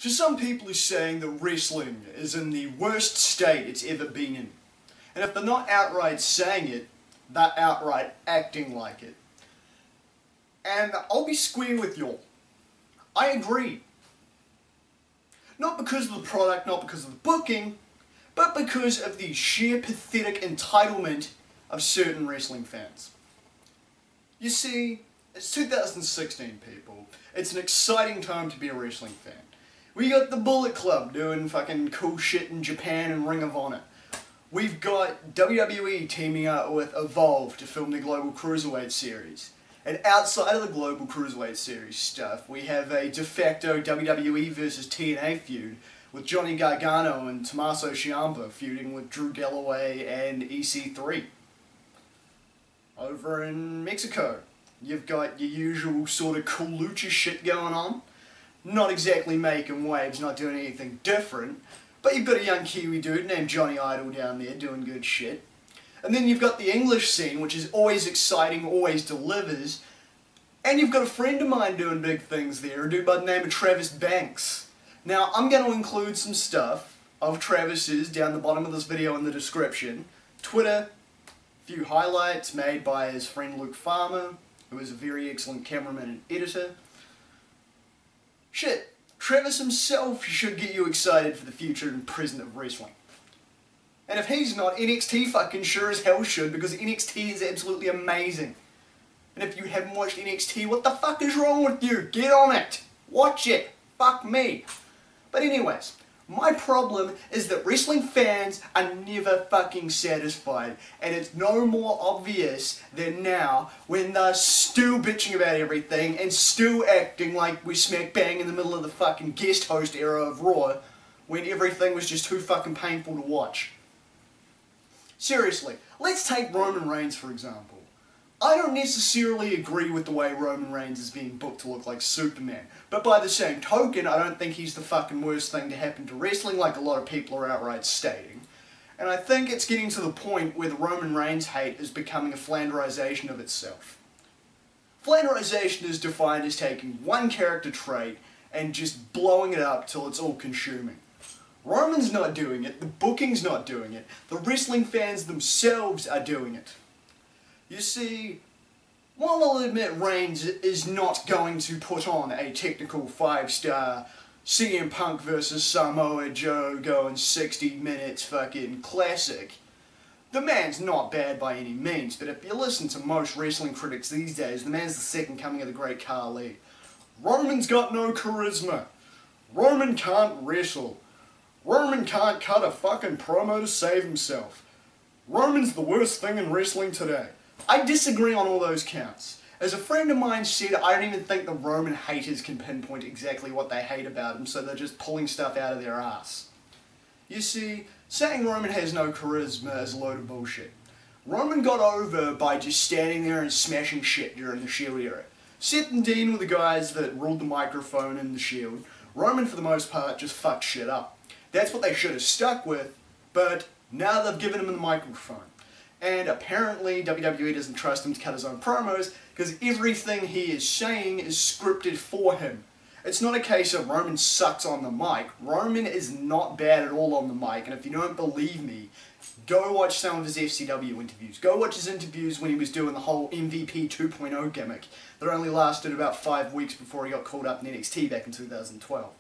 So some people are saying that wrestling is in the worst state it's ever been in. And if they're not outright saying it, they're outright acting like it. And I'll be square with y'all. I agree. Not because of the product, not because of the booking, but because of the sheer pathetic entitlement of certain wrestling fans. You see, it's 2016, people. It's an exciting time to be a wrestling fan. We got the Bullet Club doing fucking cool shit in Japan and Ring of Honor. We've got WWE teaming up with Evolve to film the Global Cruiserweight Series. And outside of the Global Cruiserweight Series stuff, we have a de facto WWE versus TNA feud with Johnny Gargano and Tommaso Ciampa feuding with Drew Galloway and EC3. Over in Mexico, you've got your usual sort of cool lucha shit going on. Not exactly making waves, not doing anything different, but you've got a young Kiwi dude named Johnny Idol down there doing good shit. And then you've got the English scene, which is always exciting, always delivers. And you've got a friend of mine doing big things there, a dude by the name of Travis Banks. Now, I'm going to include some stuff of Travis's down the bottom of this video in the description. Twitter, a few highlights made by his friend Luke Farmer, who is a very excellent cameraman and editor. Shit, Travis himself should get you excited for the future and present of wrestling. And if he's not, NXT fucking sure as hell should, because NXT is absolutely amazing. And if you haven't watched NXT, what the fuck is wrong with you? Get on it! Watch it! Fuck me! But anyways, my problem is that wrestling fans are never fucking satisfied. And it's no more obvious than now when they're still bitching about everything and still acting like we're smack bang in the middle of the fucking guest host era of Raw when everything was just too fucking painful to watch. Seriously, let's take Roman Reigns for example. I don't necessarily agree with the way Roman Reigns is being booked to look like Superman, but by the same token, I don't think he's the fucking worst thing to happen to wrestling like a lot of people are outright stating. And I think it's getting to the point where the Roman Reigns hate is becoming a flanderization of itself. Flanderization is defined as taking one character trait and just blowing it up till it's all consuming. Roman's not doing it, the booking's not doing it, the wrestling fans themselves are doing it. You see, while I'll admit Reigns is not going to put on a technical 5-star CM Punk versus Samoa Joe going 60 minutes fucking classic, the man's not bad by any means, but if you listen to most wrestling critics these days, the man's the second coming of the great Khali. Roman's got no charisma. Roman can't wrestle. Roman can't cut a fucking promo to save himself. Roman's the worst thing in wrestling today. I disagree on all those counts. As a friend of mine said, I don't even think the Roman haters can pinpoint exactly what they hate about him, so they're just pulling stuff out of their ass. You see, saying Roman has no charisma is a load of bullshit. Roman got over by just standing there and smashing shit during the Shield era. Seth and Dean were the guys that ruled the microphone in the Shield. Roman, for the most part, just fucked shit up. That's what they should have stuck with, but now they've given him the microphone. And apparently WWE doesn't trust him to cut his own promos because everything he is saying is scripted for him. It's not a case of Roman sucks on the mic. Roman is not bad at all on the mic, and if you don't believe me, go watch some of his FCW interviews. Go watch his interviews when he was doing the whole MVP 2.0 gimmick that only lasted about 5 weeks before he got called up in NXT back in 2012.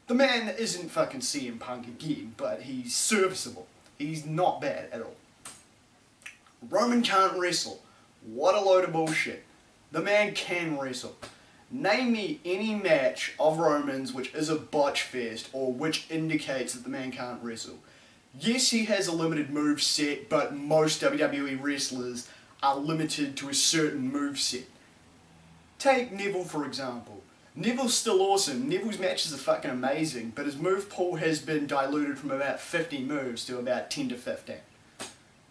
The man isn't fucking CM Punk again, but he's serviceable. He's not bad at all. Roman can't wrestle. What a load of bullshit. The man can wrestle. Name me any match of Roman's which is a botch fest or which indicates that the man can't wrestle. Yes, he has a limited move set, but most WWE wrestlers are limited to a certain move set. Take Neville for example. Neville's still awesome. Neville's matches are fucking amazing, but his move pool has been diluted from about 50 moves to about 10 to 15.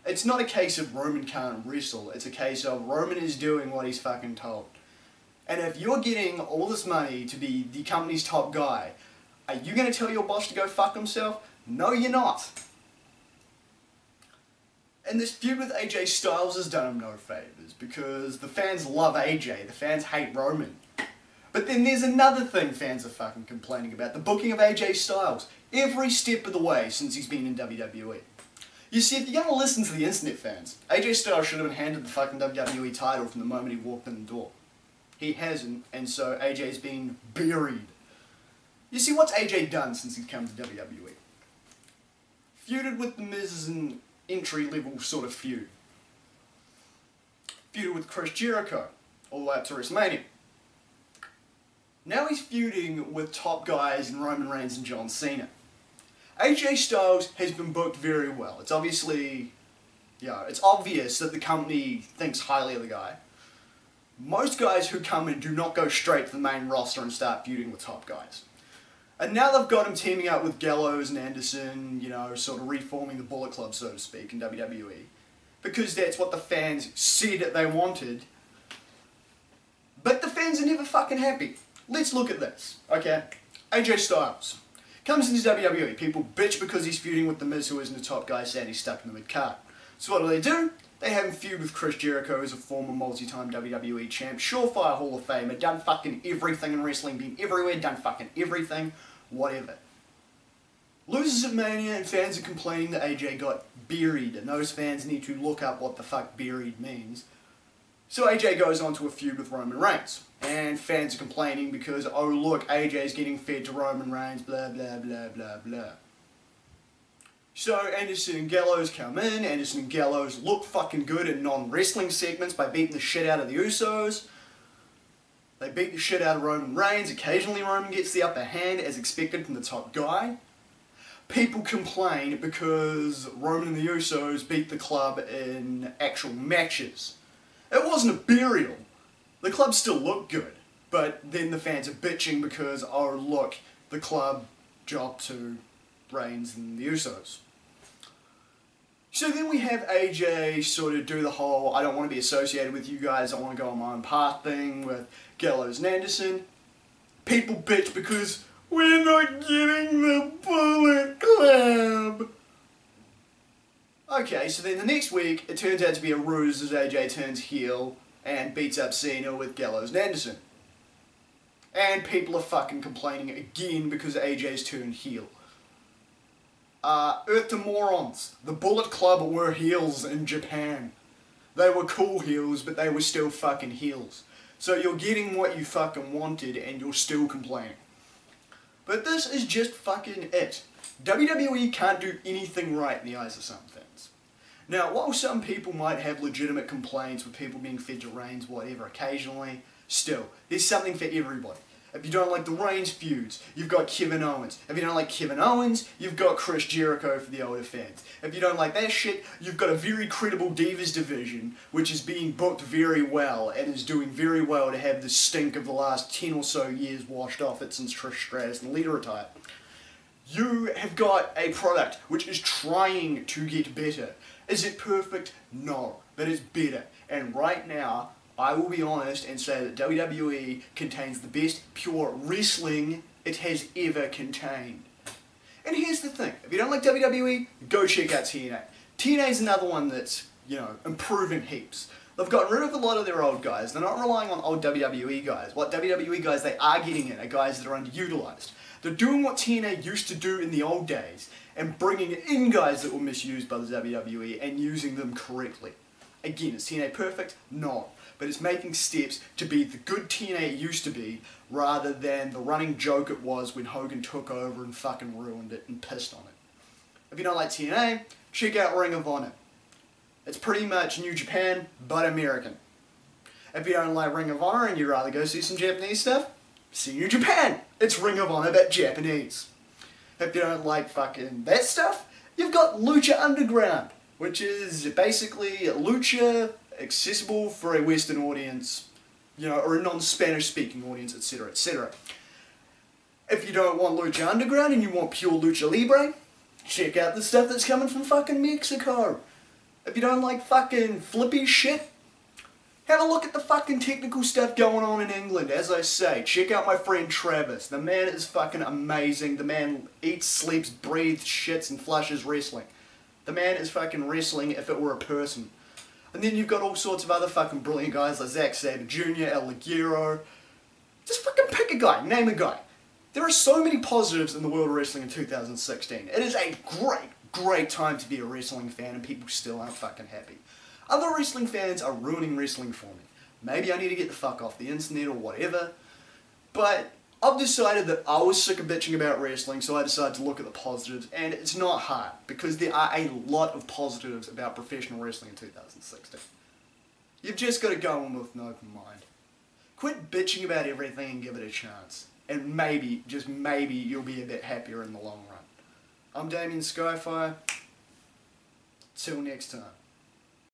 It's not a case of Roman can't wrestle, it's a case of Roman is doing what he's fucking told. And if you're getting all this money to be the company's top guy, are you going to tell your boss to go fuck himself? No, you're not. And this feud with AJ Styles has done him no favours, because the fans love AJ, the fans hate Roman. But then there's another thing fans are fucking complaining about, the booking of AJ Styles. Every step of the way since he's been in WWE. You see, if you're going to listen to the internet fans, AJ Styles should have been handed the fucking WWE title from the moment he walked in the door. He hasn't, and so AJ's been buried. You see, what's AJ done since he's come to WWE? Feuded with The Miz as an entry-level sort of feud. Feuded with Chris Jericho, all the way up to WrestleMania. Now he's feuding with top guys in Roman Reigns and John Cena. AJ Styles has been booked very well. It's obviously, it's obvious that the company thinks highly of the guy. Most guys who come in do not go straight to the main roster and start feuding with top guys. And now they've got him teaming up with Gallows and Anderson, sort of reforming the Bullet Club, so to speak, in WWE. Because that's what the fans said that they wanted. But the fans are never fucking happy. Let's look at this, okay? AJ Styles comes into WWE. People bitch because he's feuding with The Miz, who isn't a top guy, sad he's stuck in the mid-card. So what do? They have him feud with Chris Jericho, who's a former multi-time WWE champ, surefire Hall of Famer, done fucking everything in wrestling, been everywhere, done fucking everything, whatever. Loses at Mania and fans are complaining that AJ got buried, and those fans need to look up what the fuck buried means. So AJ goes on to a feud with Roman Reigns, and fans are complaining because, oh look, AJ's getting fed to Roman Reigns, blah blah blah blah blah. So Anderson and Gallows come in. Anderson and Gallows look fucking good in non-wrestling segments by beating the shit out of the Usos. They beat the shit out of Roman Reigns. Occasionally Roman gets the upper hand as expected from the top guy. People complain because Roman and the Usos beat the club in actual matches. It wasn't a burial. The club still looked good, but then the fans are bitching because, oh look, the club dropped to Reigns and the Usos. So then we have AJ sort of do the whole, I don't want to be associated with you guys, I want to go on my own path thing with Gallows and Anderson. People bitch because we're not getting the Bullet Club. Okay, so then the next week, it turns out to be a ruse as AJ turns heel and beats up Cena with Gallows and Anderson. And people are fucking complaining again because AJ's turned heel. Earth to morons. The Bullet Club were heels in Japan. They were cool heels, but they were still fucking heels. So you're getting what you fucking wanted and you're still complaining. But this is just fucking it. WWE can't do anything right in the eyes of some fans. Now, while some people might have legitimate complaints with people being fed to Reigns, whatever, occasionally, still, there's something for everybody. If you don't like the Reigns feuds, you've got Kevin Owens. If you don't like Kevin Owens, you've got Chris Jericho for the older fans. If you don't like that shit, you've got a very credible Divas division, which is being booked very well, and is doing very well to have the stink of the last 10 or so years washed off it since Trish Stratus and Lita retired. You have got a product which is trying to get better. Is it perfect? No, but it's better. And right now, I will be honest and say that WWE contains the best pure wrestling it has ever contained. And here's the thing, if you don't like WWE, go check out TNA. TNA is another one that's, improving heaps. They've gotten rid of a lot of their old guys. They're not relying on old WWE guys. What WWE guys they are getting in are guys that are underutilized. They're doing what TNA used to do in the old days and bringing in guys that were misused by the WWE and using them correctly. Again, is TNA perfect? No. But it's making steps to be the good TNA it used to be rather than the running joke it was when Hogan took over and fucking ruined it and pissed on it. If you don't like TNA, check out Ring of Honor. It's pretty much New Japan, but American. If you don't like Ring of Honor and you'd rather go see some Japanese stuff, see New Japan. It's Ring of Honor, but Japanese. If you don't like fucking that stuff, you've got Lucha Underground, which is basically Lucha accessible for a Western audience, or a non-Spanish speaking audience, etc., etc. If you don't want Lucha Underground and you want pure Lucha Libre, check out the stuff that's coming from fucking Mexico. If you don't like fucking flippy shit, have a look at the fucking technical stuff going on in England. As I say, check out my friend Travis. The man is fucking amazing. The man eats, sleeps, breathes, shits, and flushes wrestling. The man is fucking wrestling if it were a person. And then you've got all sorts of other fucking brilliant guys like Zack Sabre Jr., El Ligero, Just fucking pick a guy, name a guy. There are so many positives in the world of wrestling in 2016. It is a great time to be a wrestling fan, and people still aren't fucking happy. Other wrestling fans are ruining wrestling for me. Maybe I need to get the fuck off the internet or whatever, but I've decided that I was sick of bitching about wrestling, so I decided to look at the positives, and it's not hard, because there are a lot of positives about professional wrestling in 2016. You've just got to go in with an open mind. Quit bitching about everything and give it a chance. And maybe, just maybe, you'll be a bit happier in the long run. I'm Damian Skyfire. Till next time.